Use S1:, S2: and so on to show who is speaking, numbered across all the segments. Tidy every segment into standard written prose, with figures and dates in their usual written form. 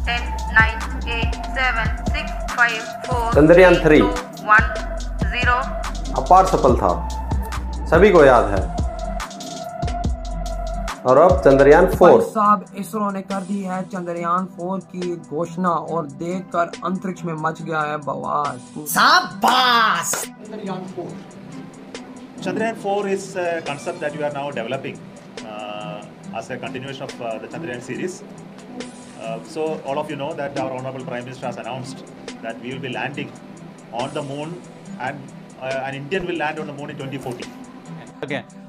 S1: 10, 9, 8, 7, 6, 5, 4,
S2: चंद्रयान 3
S1: 1, 0
S2: अपार सफल था, सभी को याद है। और अब चंद्रयान 4
S3: साहब इसरो ने कर दी है चंद्रयान 4 की घोषणा और देखकर अंतरिक्ष में मच गया है बवाल।
S4: शाबाश।
S5: Chandrayaan 4 is a concept that we are now developing as a continuation of the Chandrayaan series. So all of you know that our Honorable Prime Minister has announced that we will be landing on the moon and an Indian will land on the moon in 2040.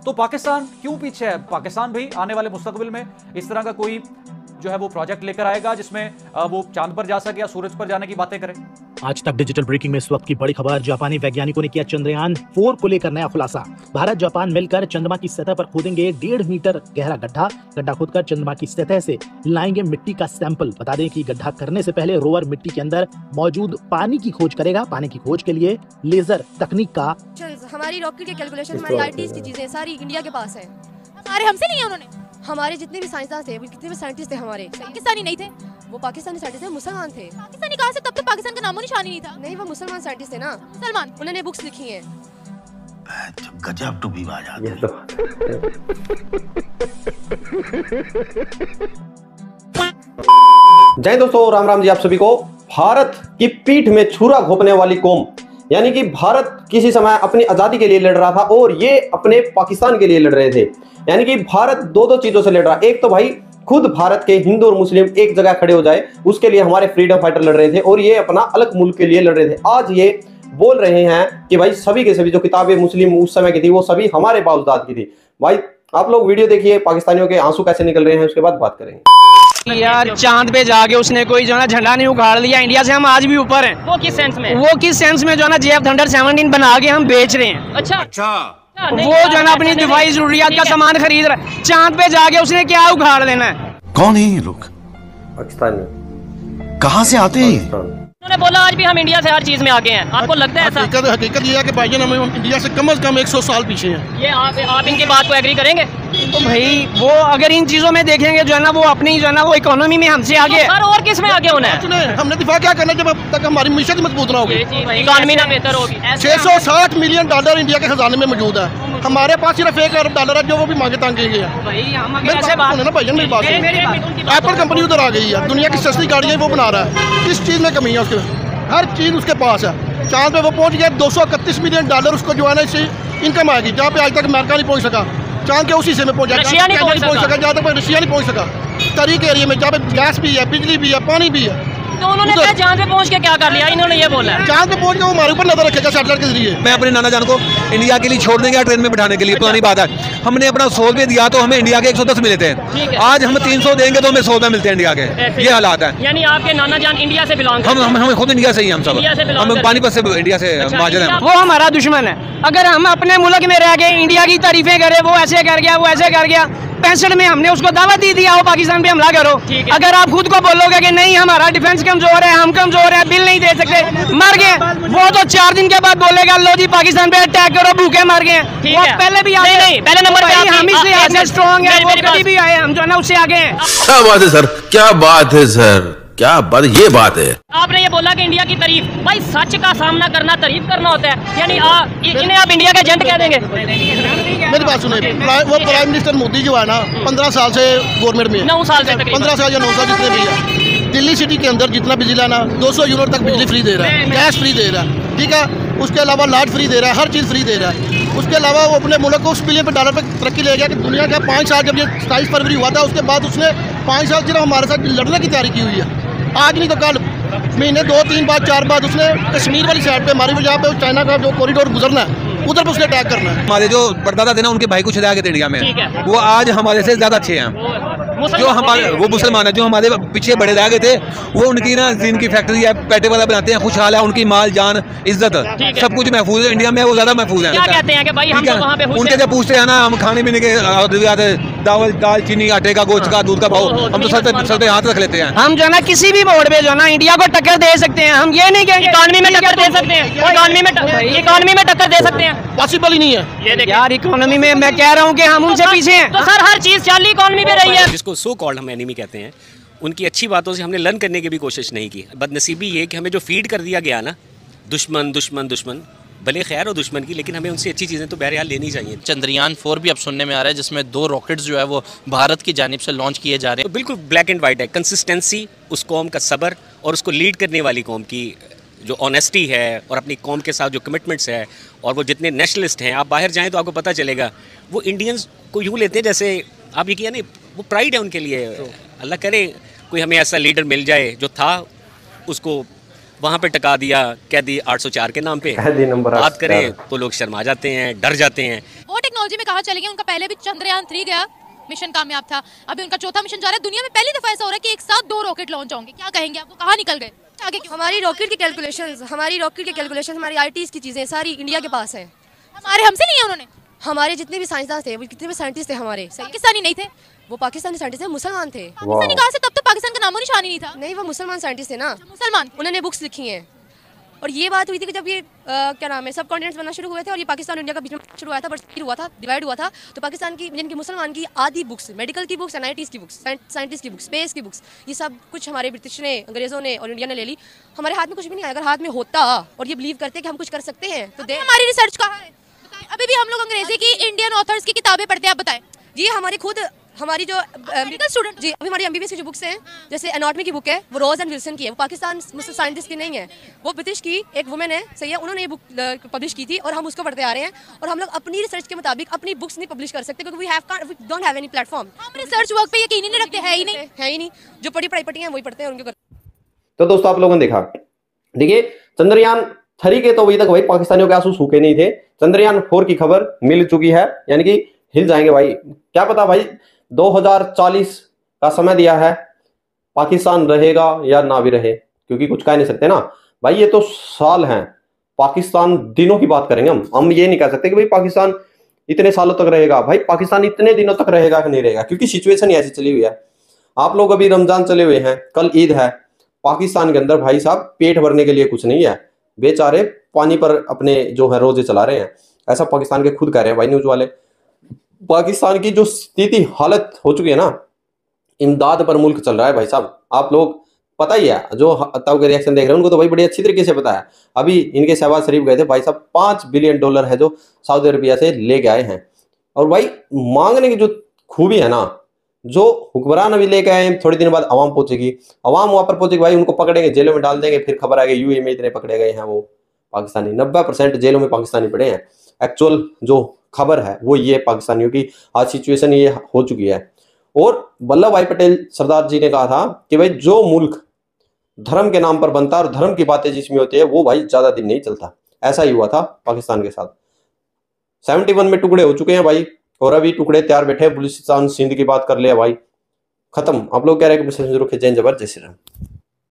S6: तो पाकिस्तान क्यों पीछे है? पाकिस्तान भी आने वाले मुस्तकबिल में इस तरह का कोई जो है वो प्रोजेक्ट लेकर आएगा जिसमें वो चांद पर जा सके या सूरज पर जाने की बातें करे।
S4: आज तक डिजिटल ब्रेकिंग में इस वक्त की बड़ी खबर, जापानी वैज्ञानिकों ने किया चंद्रयान 4 को लेकर नया खुलासा। भारत जापान मिलकर चंद्रमा की सतह पर खोदेंगे 1.5 मीटर गहरा गड्ढा खोदकर चंद्रमा की सतह से लाएंगे मिट्टी का सैंपल। बता दें कि गड्ढा करने से पहले रोवर मिट्टी के अंदर मौजूद पानी की खोज करेगा। पानी की खोज के लिए लेजर तकनीक का
S7: हमारी रॉकेट के कैलकुलेशन, हमारी आईटीज की चीजें सारी इंडिया के पास है।
S8: सारे हमसे लिए उन्होंने।
S7: हमारे जितने भी साइंसदान थे, कितने भी साइंटिस्ट थे हमारे,
S8: पाकिस्तानी नहीं थे।
S7: वो पाकिस्तानी साइंटिस्ट थे, मुसलमान थे।
S8: पाकिस्तानी कहाँ से? तब तो पाकिस्तान का नामो निशान ही नहीं था।
S7: नहीं, वो मुसलमान साइंटिस्ट थे ना।
S8: सलमान,
S7: उन्होंने बुक्स लिखी हैं।
S4: गजब टू भी बात है।
S2: जय दोस्तों, राम राम जी आप सभी को। भारत की पीठ में छुरा घोंपने वाली कौम, यानी कि भारत किसी समय अपनी आजादी के लिए लड़ रहा था और ये अपने पाकिस्तान के लिए लड़ रहे थे। यानी कि भारत दो चीजों से लड़ रहा। एक तो भाई खुद भारत के हिंदू और मुस्लिम एक जगह खड़े हो जाए, उसके लिए हमारे फ्रीडम फाइटर लड़ रहे थे और ये अपना अलग मुल्क के लिए लड़ रहे थे। आज ये बोल रहे हैं कि भाई सभी के सभी जो किताबें मुस्लिम उस समय की थी वो सभी हमारे बाप-दाद की थी। भाई आप लोग वीडियो देखिए, पाकिस्तानियों के आंसू कैसे निकल रहे हैं, उसके बाद बात करेंगे।
S9: यार चांद पे जाके उसने कोई जो है ना झंडा नहीं उखाड़ लिया। इंडिया से हम आज भी ऊपर हैं। वो किस सेंस में जो है ना JF Thunder 17 बना के हम बेच रहे हैं। अच्छा वो जो है ना अपनी दिफाई जरूरियात का सामान खरीद रहा है। चांद पे जाके उसने क्या उखाड़ लेना है?
S4: कौन है ये लोग?
S2: पाकिस्तानी।
S4: कहाँ से आते हैं?
S9: उन्होंने बोला आज भी हम इंडिया से हर चीज में आगे हैं। आपको लगता है ऐसा?
S10: हकीकत ये है कि भाईजान हम इंडिया से कम 100 साल पीछे हैं।
S9: ये आप इनकी बात को एग्री करेंगे? तो भाई वो अगर इन चीजों में देखेंगे जो है ना वो अपनी जो है ना वो इकोनॉमी में हमसे आगे। सर और किस में आगे होना है?
S10: हमने दिफा क्या करना जब तक हमारी मीशत मजबूत ना होगी,
S9: इकोनॉमी ना बेहतर होगी।
S10: 660 मिलियन डॉलर इंडिया के खजाने में मौजूद है। हमारे पास सिर्फ 1 अरब डॉलर है जो वो भी मांगे तांगेंगे। एप्पल कंपनी उधर आ गई है, दुनिया की सस्ती गाड़ियाँ वो बना रहा है। किस चीज़ में कमी है उसके? हर चीज़ उसके पास है। चांद पे वो पहुंच गया, 231 मिलियन डॉलर उसको जो है ना इससे इनकम आएगी, जहाँ पे आज तक अमेरिका नहीं पहुंच सका। चांद के उसी से में पहुंचा,
S9: रशिया नहीं पहुंच सका,
S10: जहाँ तक रशिया नहीं पहुंच सका। तरीके एरिया में जहाँ पे गैस भी है, बिजली भी है, पानी भी है।
S9: तो उन्होंने क्या चांद पे पहुंच के क्या कर लिया? इन्होंने ये बोला है
S10: चांद पे पहुंच के वो हमारे ऊपर नजर रखेगा सैटेलाइट के जरिए।
S11: मैं अपने नाना जान को इंडिया के लिए छोड़ देंगे ट्रेन में बिठाने के लिए, पुरानी बात है। हमने अपना 100 रुपये दिया तो हमें इंडिया के 110 मिले थे। आज हम 300 देंगे तो हमें 100 रुपये मिलते हैं इंडिया के। ये हालात है।
S9: यानी आपके नाना जान इंडिया से बिलोंग करते हैं?
S11: हम खुद इंडिया से ही, हम सब हम पानीपत से इंडिया से महाजन हैं।
S9: वो हमारा दुश्मन है। अगर हम अपने मुल्क में रह गए इंडिया की तारीफें करें, वो ऐसे कर गया, वो ऐसे कर गया। 65 में हमने उसको दावत दी दिया, वो पाकिस्तान पे हमला करो। अगर आप खुद को बोलोगे कि नहीं हमारा डिफेंस कमजोर है, हम कमजोर है, बिल नहीं दे सकते, मर गए, वो तो 4 दिन के बाद बोलेगा लो जी पाकिस्तान पे अटैक करो, भूखे मर गए। वो पहले भी आए, नहीं पहले नंबर पे हम इसलिए ऐसे स्ट्रॉन्ग है, वो कभी भी आए, हम जो है ना उससे आगे हैं।
S12: क्या बात है सर, क्या बात है सर, क्या बात, ये बात है।
S9: आपने ये बोला कि इंडिया की तारीफ, भाई सच का सामना करना तारीफ करना होता है। यानी इन्हें आप इंडिया के एजेंट कह देंगे?
S10: मेरी बात सुने, वो प्राइम मिनिस्टर मोदी जो है ना 15 साल से गवर्नमेंट में,
S9: 9 साल से,
S10: 15 साल या 9 साल जितने भी है, दिल्ली सिटी के अंदर जितना बिजली लाना 200 यूनिट तक बिजली फ्री दे रहा है, गैस फ्री दे रहा है, ठीक है। उसके अलावा लाट फ्री दे रहा है, हर चीज़ फ्री दे रहा है। उसके अलावा वो अपने मुल्क को $1 बिलियन पर तरक्की ले गया कि दुनिया का 5 साल, जब ये 27 फरवरी हुआ था उसके बाद उसने 5 साल सिर्फ हमारे साथ लड़ने की तैयारी की हुई है। आज नहीं तो कल, महीने 2, 3 बाद, 4 बाद उसने कश्मीर वाली साइड पे हमारी जहाँ पे चाइना का जो कॉरिडोर गुजरना है उधर पे उसने अटैक करना है।
S11: हमारे जो परदादा थे ना उनके भाई को छुड़ा गए थे इंडिया में, वो आज हमारे से ज्यादा अच्छे हैं। जो हमारे वो मुसलमान है, जो हमारे पीछे बड़े रह गए थे, वो उनकी ना जिनकी फैक्ट्री है, पैटे वाला बनाते हैं, खुशहाल है, उनकी माल जान इज्जत सब कुछ महफूज है। इंडिया में वो ज्यादा महफूज है।
S9: क्या कहते हैं कि भाई हम तो वहाँ पे
S11: उनके जब पूछते हैं ना हम खाने पीने के दाल दाल चीनी आटे का गोश्त का दूध का भाव, हम तो सर पे हाथ रख लेते हैं।
S9: हम जो है ना किसी भी मोड़ पे जो है ना इंडिया को टक्कर दे सकते हैं। हम ये नहीं कहेंगे इकोनॉमी में टक्कर दे सकते हैं, इकोनॉमी में टक्कर दे सकते हैं,
S10: पॉसिबल ही नहीं है
S9: यार। इकोनॉमी में मैं कह रहा हूँ कि हम उनसे पीछे हैं। तो सर हर चीज चाली इकोनॉमी पे रही है।
S13: जिसको सो कॉल्ड हम एनिमी कहते हैं, उनकी अच्छी बातों से हमने लर्न करने की भी कोशिश नहीं की। बदनसीबी ये कि हमें जो फीड कर दिया गया ना, दुश्मन दुश्मन दुश्मन, भले खैर हो दुश्मन की, लेकिन हमें उनसे अच्छी चीज़ें तो बहरहाल लेनी चाहिए।
S14: चंद्रयान 4 भी अब सुनने में आ रहा है, जिसमें 2 रॉकेट्स जो है वो भारत की जानिब से लॉन्च किए जा रहे हैं।
S13: तो बिल्कुल ब्लैक एंड वाइट है, कंसिस्टेंसी, उस कौम का सब्र और उसको लीड करने वाली कौम की जो ऑनेस्टी है और अपनी कौम के साथ जो कमिटमेंट्स है, और वो जितने नेशनलिस्ट हैं, आप बाहर जाएँ तो आपको पता चलेगा, वो इंडियंस को यूँ लेते हैं जैसे आप ये किया नहीं, वो प्राइड है उनके लिए। अल्लाह करे कोई हमें ऐसा लीडर मिल जाए जो था उसको वहाँ पे टका दिया, कह दी 804 के नाम पे बात करें तो लोग शर्मा जाते हैं, डर जाते हैं।
S8: वो टेक्नोलॉजी में कहाँ चले गए? उनका पहले भी चंद्रयान 3 गया, मिशन कामयाब था, अभी उनका चौथा मिशन जा रहा है। दुनिया में पहली दफा ऐसा हो रहा है कि एक साथ 2 रॉकेट लॉन्च होंगे। क्या कहेंगे आपको, कहाँ निकल गए आगे?
S7: हमारी रॉकेट की कैलकुलेशन, हमारी आईटीज की चीजें सारी इंडिया के पास है।
S8: हमारे हमसे नहीं है उन्होंने।
S7: हमारे जितने भी साइंसदान थे, कितने भी साइंटिस्ट थे हमारे,
S8: पाकिस्तानी नहीं थे
S7: वो, पाकिस्तानी साइंटिस्ट थे, मुसलमान थे।
S8: पाकिस्तानी कहाँ से? तब तो पाकिस्तान का नामो निशान ही नहीं था।
S7: नहीं, वो मुसलमान साइंटिस्ट थे ना,
S8: मुसलमान,
S7: उन्होंने बुक्स लिखी हैं। और ये बात हुई थी कि जब ये क्या नाम है, सब कॉन्टिनेंट्स बनना शुरू हुए थे और ये पाकिस्तान और इंडिया का बीच में शुरू हुआ था, बट हुआ था, डिवाइड हुआ था, तो पाकिस्तान की यानी कि मुसलमान की आधी बुक्स, मेडिकल की बुक्स, एनआईटीज़ की बुक्स, साइंटिस्ट की बुक्स, स्पेस की बुक्स, ये सब कुछ हमारे ब्रिटिश ने, अंग्रेजों ने और इंडिया ने ले ली। हमारे हाथ में कुछ भी नहीं आया। अगर हाथ में होता और ये बिलीव करते कि हम कुछ कर सकते हैं तो
S8: हमारी रिसर्च कहाँ है? अभी भी हम लोग अंग्रेजी की, इंडियन ऑथर्स की किताबें पढ़ते हैं। आप बताएं।
S7: जी, हमारी जो मेडिकल स्टूडेंट, जी, अभी हमारी एमबीबीएस की जो बुक्स हैं, जैसे एनाटॉमी की बुक है, वो रोज एंड विल्सन की है, वो पाकिस्तान साइंटिस्ट की नहीं है, वो ब्रिटिश की एक वुमेन है, सही है, उन्होंने ये बुक पब्लिश की थी और हम उसको पढ़ते आ रहे हैं। और हम लोग अपनी रिसर्च के मुताबिक अपनी बुक्स नहीं पब्लिश कर सकते क्योंकि we don't have any platform.
S8: हम रिसर्च वर्क पे यकीन ही नहीं रखते, है ही नहीं।
S7: जो पढ़ाई पढ़ी है वही पढ़ते हैं और उनको।
S2: तो दोस्तों आप लोगों ने देखा, देखिए चंद्रयान 3 के तो अभी तक भाई पाकिस्तानियों के आंसू सूखे नहीं थे। चंद्रयान 4 की खबर मिल चुकी है, यानी कि हिल जाएंगे भाई। क्या पता भाई 2040 का समय दिया है, पाकिस्तान रहेगा या ना भी रहे, क्योंकि कुछ कह नहीं सकते ना भाई, ये तो साल हैं। पाकिस्तान दिनों की बात करेंगे हम ये नहीं कह सकते कि भाई पाकिस्तान इतने सालों तक रहेगा। भाई पाकिस्तान इतने दिनों तक रहेगा कि नहीं रहेगा, क्योंकि सिचुएशन ही ऐसी चली हुई है। आप लोग अभी रमजान चले हुए हैं, कल ईद है, पाकिस्तान के अंदर भाई साहब पेट भरने के लिए कुछ नहीं है, बेचारे पानी पर अपने जो है रोजे चला रहे हैं। ऐसा पाकिस्तान के खुद कह रहे हैं भाई न्यूज वाले। पाकिस्तान की जो स्थिति हालत हो चुकी है ना, इमदाद पर मुल्क चल रहा है भाई साहब। आप लोग पता ही है, जो तब के रिएक्शन देख रहे हैं उनको तो भाई बड़ी अच्छी तरीके से पता है। अभी इनके शहबाज शरीफ गए थे भाई साहब, $5 बिलियन है जो सऊदी अरबिया से ले गए हैं। और भाई मांगने की जो खूबी है ना, जो हुक्मरान अभी लेके आए, थोड़े दिन बाद अवाम पहुंचेगी, अवाम वहां पर पहुंचेगी भाई, उनको पकड़ेंगे, जेलों में डाल देंगे, फिर खबर आएगी यूएई में इतने पकड़े गए हैं वो पाकिस्तानी। 90% जेलों में पाकिस्तानी पड़े हैं। एक्चुअल जो खबर है वो ये पाकिस्तानियों की आज सिचुएशन ये हो चुकी है। और वल्लभ भाई पटेल सरदार जी ने कहा था कि भाई जो मुल्क धर्म के नाम पर बनता है और धर्म की बातें जिसमें होती है वो भाई ज्यादा दिन नहीं चलता। ऐसा ही हुआ था पाकिस्तान के साथ। 71 में टुकड़े हो चुके हैं भाई, और अभी टुकड़े तैयार बैठे हैं। बलूचिस्तान सिंध की बात कर लिया भाई, खत्म। आप लोग कह रहे हैं कि मुस्लिम जरूर जय जबर जय श्री राम।